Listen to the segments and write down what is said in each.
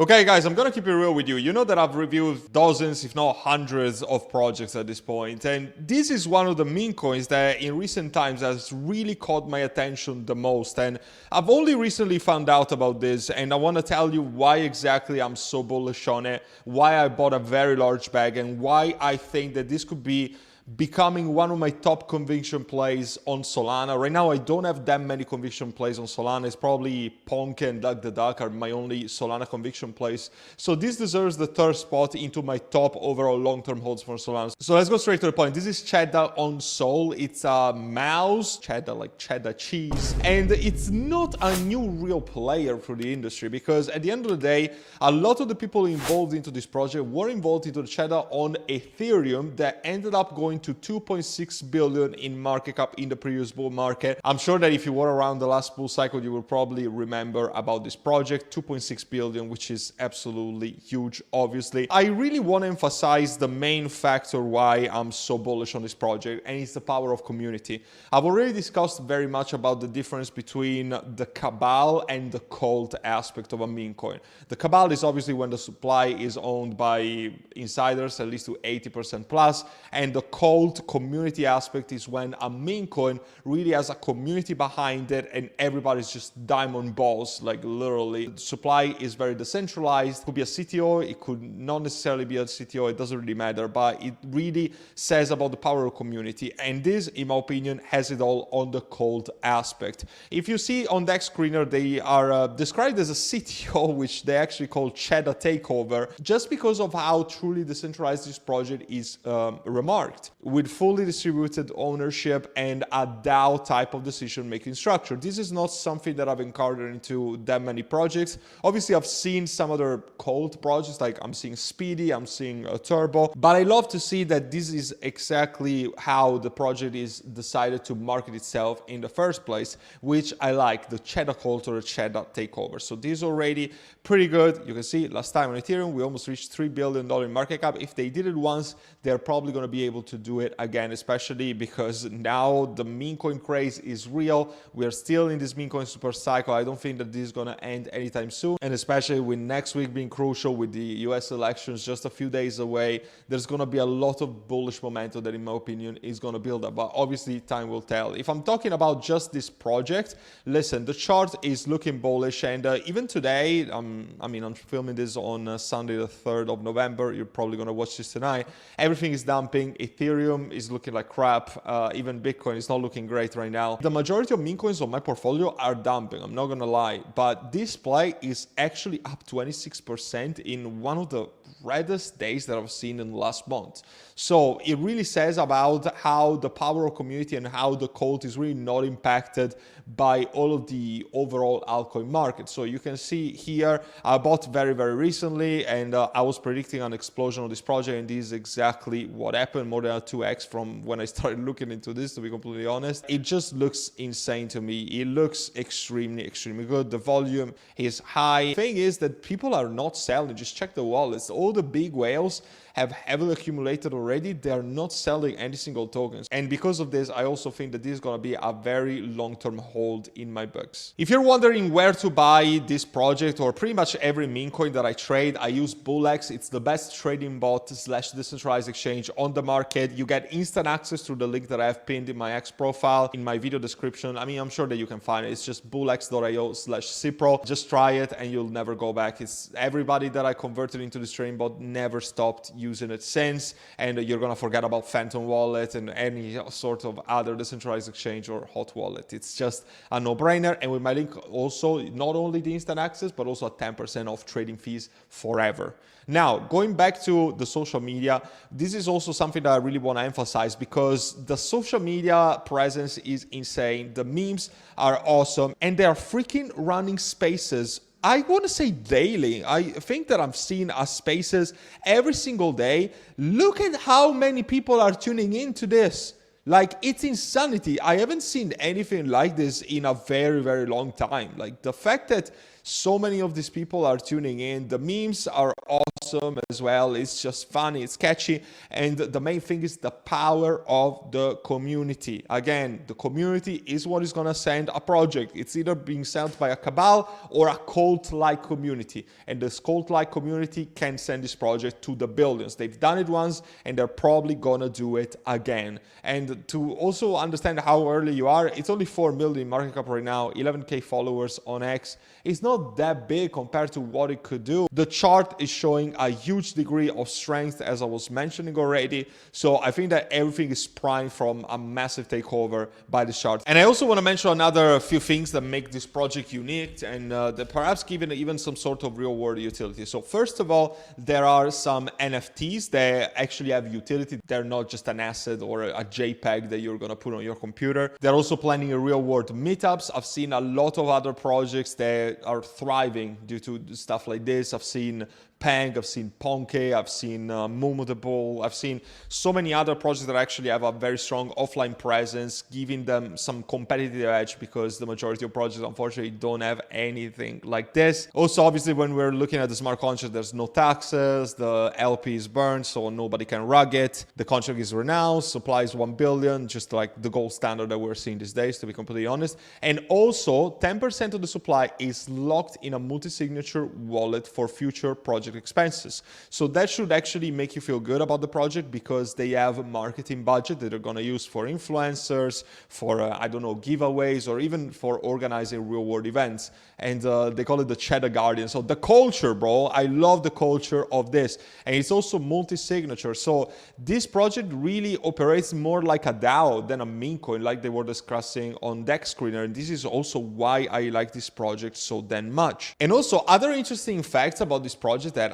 Okay guys, I'm gonna keep it real with you. You know that I've reviewed dozens, if not hundreds of projects at this point, and this is one of the meme coins that in recent times has really caught my attention the most, and I've only recently found out about this, and I want to tell you why exactly I'm so bullish on it, why I bought a very large bag, and why I think that this could be becoming one of my top conviction plays on Solana. Right now, I don't have that many conviction plays on Solana. It's probably Ponk and Duck the Duck are my only Solana conviction plays. So this deserves the third spot into my top overall long-term holds for Solana. So let's go straight to the point. This is CHEDDA on Sol. It's a mouse, cheddar like cheddar cheese. And it's not a new real player for the industry because at the end of the day, a lot of the people involved into this project were involved into the CHEDDA on Ethereum that ended up going to 2.6 billion in market cap in the previous bull market. I'm sure that if you were around the last bull cycle, you will probably remember about this project, 2.6 billion, which is absolutely huge, obviously. I really want to emphasize the main factor why I'm so bullish on this project, and it's the power of community. I've already discussed very much about the difference between the cabal and the cult aspect of a meme coin. The cabal is obviously when the supply is owned by insiders, at least to 80% plus, and the cult community aspect is when a meme coin really has a community behind it and everybody's just diamond balls, like literally. The supply is very decentralized. It could be a CTO, it could not necessarily be a CTO, it doesn't really matter, but it really says about the power of community. And this, in my opinion, has it all on the cult aspect. If you see on that screener, they are described as a CTO, which they actually call CHEDDA Takeover, just because of how truly decentralized this project is remarked, with fully distributed ownership and a DAO type of decision-making structure. This is not something that I've encountered into that many projects. Obviously, I've seen some other cult projects, like I'm seeing Speedy, I'm seeing Turbo, but I love to see that this is exactly how the project is decided to market itself in the first place, which I like, the CHEDDA cult or the CHEDDA Takeover. So this is already pretty good. You can see last time on Ethereum, we almost reached $3 billion in market cap. If they did it once, they're probably going to be able to do it again, especially because now the meme coin craze is real. We are still in this meme coin super cycle. I don't think that this is going to end anytime soon. And especially with next week being crucial, with the US elections just a few days away, there's going to be a lot of bullish momentum that, in my opinion, is going to build up. But obviously, time will tell. If I'm talking about just this project, listen, the chart is looking bullish. And even today, I'm filming this on Sunday, the 3rd of November. You're probably going to watch this tonight. Everything is dumping. Ethereum is looking like crap. Even Bitcoin is not looking great right now. The majority of meme coins on my portfolio are dumping, I'm not gonna lie, but this play is actually up 26% in one of the reddest days that I've seen in the last month. So it really says about how the power of community and how the cult is really not impacted by all of the overall altcoin market. So you can see here, I bought very, very recently, and I was predicting an explosion of this project, and this is exactly what happened, more than a 2x from when I started looking into this, to be completely honest. It just looks insane to me. It looks extremely, extremely good. The volume is high. The thing is that people are not selling. Just check the wallets. All the big whales have heavily accumulated already. They're not selling any single tokens. And because of this, I also think that this is going to be a very long-term hold in my books. If you're wondering where to buy this project or pretty much every meme coin that I trade, I use BullX. It's the best trading bot / decentralized exchange on the market. You get instant access through the link that I have pinned in my X profile, in my video description. I mean, I'm sure that you can find it. It's just bullx.io/cipro. Just try it and you'll never go back. It's everybody that I converted into this trading bot never stopped using it since, and you're gonna forget about Phantom Wallet and any sort of other decentralized exchange or hot wallet. It's just a no-brainer. And with my link also, not only the instant access, but also a 10% off trading fees forever. Now, going back to the social media, this is also something that I really want to emphasize because the social media presence is insane. The memes are awesome, and they are freaking running spaces. I want to say daily. I think that I'm seeing spaces every single day. Look at how many people are tuning into this. Like, it's insanity. I haven't seen anything like this in a very, very long time. Like, the fact that So many of these people are tuning in. The memes are awesome as well. It's just funny, it's catchy, and the main thing is the power of the community. Again, the community is what is gonna send a project. It's either being sent by a cabal or a cult-like community, and this cult-like community can send this project to the billions. They've done it once, and they're probably gonna do it again. And to also understand how early you are, it's only 4 million market cap right now, 11k followers on X. It's not that big compared to what it could do. The chart is showing a huge degree of strength, as I was mentioning already. So I think that everything is primed from a massive takeover by the chart. And I also want to mention another few things that make this project unique and that perhaps give it even some sort of real world utility. So first of all, there are some NFTs that actually have utility. They're not just an asset or a JPEG that you're going to put on your computer. They're also planning a real world meetups. I've seen a lot of other projects that are thriving due to stuff like this. I've seen Pang, I've seen Ponke, I've seen Moomodable, I've seen so many other projects that actually have a very strong offline presence, giving them some competitive edge, because the majority of projects unfortunately don't have anything like this. Also, obviously, when we're looking at the smart contract, there's no taxes, the LP is burned, so nobody can rug it. The contract is renounced, supply is 1 billion, just like the gold standard that we're seeing these days, to be completely honest. And also, 10% of the supply is locked in a multi-signature wallet for future project expenses. So that should actually make you feel good about the project, because they have a marketing budget that they're going to use for influencers, for, I don't know, giveaways, or even for organizing real world events. And they call it the CHEDDA Guardian. So the culture, bro, I love the culture of this. And it's also multi-signature. So this project really operates more like a DAO than a meme coin, like they were discussing on Dex Screener. And this is also why I like this project so damn much. And also other interesting facts about this project that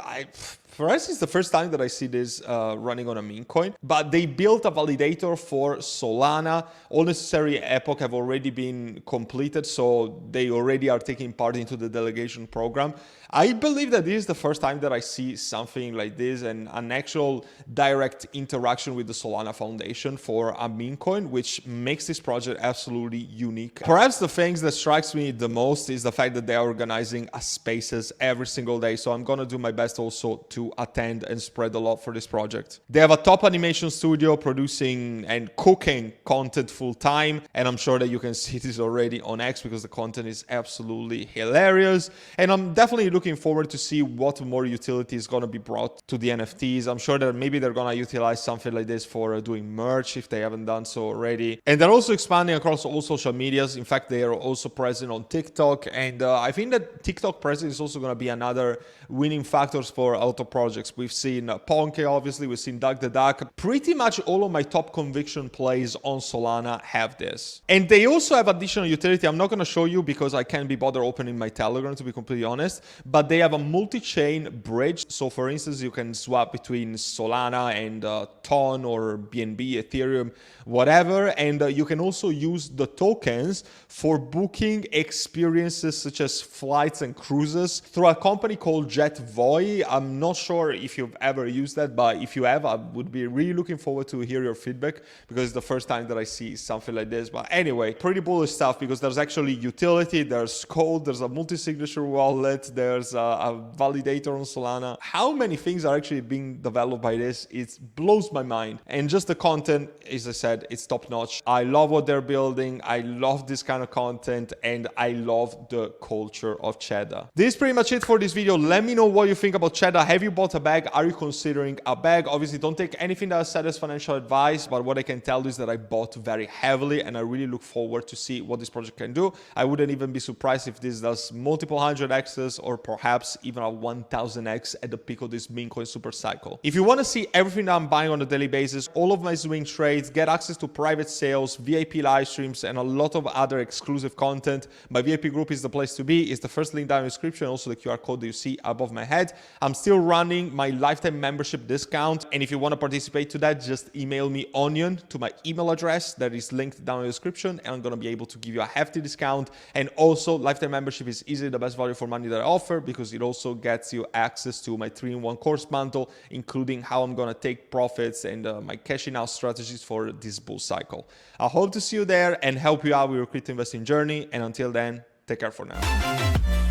for us, it's the first time that I see this running on a meme coin, but they built a validator for Solana. All necessary epoch have already been completed, so they already are taking part into the delegation program. I believe that this is the first time that I see something like this and an actual direct interaction with the Solana Foundation for a meme coin, which makes this project absolutely unique. Perhaps the things that strikes me the most is the fact that they are organizing a spaces every single day. So I'm going to do my best also to attend and spread the love for this project. They have a top animation studio producing and cooking content full time. And I'm sure that you can see this already on X, because the content is absolutely hilarious. And I'm definitely looking forward to see what more utility is going to be brought to the NFTs. I'm sure that maybe they're going to utilize something like this for doing merch if they haven't done so already. And they're also expanding across all social medias. In fact, they are also present on TikTok. And I think that TikTok presence is also going to be another winning factors for auto projects. We've seen Ponke, obviously. We've seen Duck the Duck. Pretty much all of my top conviction plays on Solana have this. And they also have additional utility. I'm not going to show you because I can't be bothered opening my Telegram, to be completely honest. But they have a multi-chain bridge. So for instance, you can swap between Solana and Ton or BNB, Ethereum, whatever. And you can also use the tokens for booking experiences such as flights and cruises through a company called JetVoy. I'm not sure if you've ever used that, but if you have, I would be really looking forward to hear your feedback, because it's the first time that I see something like this. But anyway, pretty bullish stuff, because there's actually utility, there's code, there's a multi-signature wallet, there's a validator on Solana. How many things are actually being developed by this? It blows my mind. And just the content, as I said, it's top notch. I love what they're building. I love this kind of content, and I love the culture of CHEDDA. This is pretty much it for this video. Let me know what you think about CHEDDA. Have you bought a bag? Are you considering a bag? Obviously, don't take anything that I said as financial advice, but what I can tell you is that I bought very heavily, and I really look forward to see what this project can do. I wouldn't even be surprised if this does multiple 100x's or perhaps even a 1000x at the peak of this meme coin super cycle. If you want to see everything that I'm buying on a daily basis, all of my swing trades, get access to private sales, VIP live streams, and a lot of other exclusive content, my VIP group is the place to be. It's the first link down in the description, also the QR code that you see above my head. I'm still running my lifetime membership discount, and if you want to participate to that, just email me onion to my email address that is linked down in the description, and I'm going to be able to give you a hefty discount. And also, lifetime membership is easily the best value for money that I offer, because it also gets you access to my 3-in-1 course bundle, including how I'm going to take profits and my cashing out strategies for this bull cycle. I hope to see you there and help you out with your crypto investing journey. And until then, take care for now.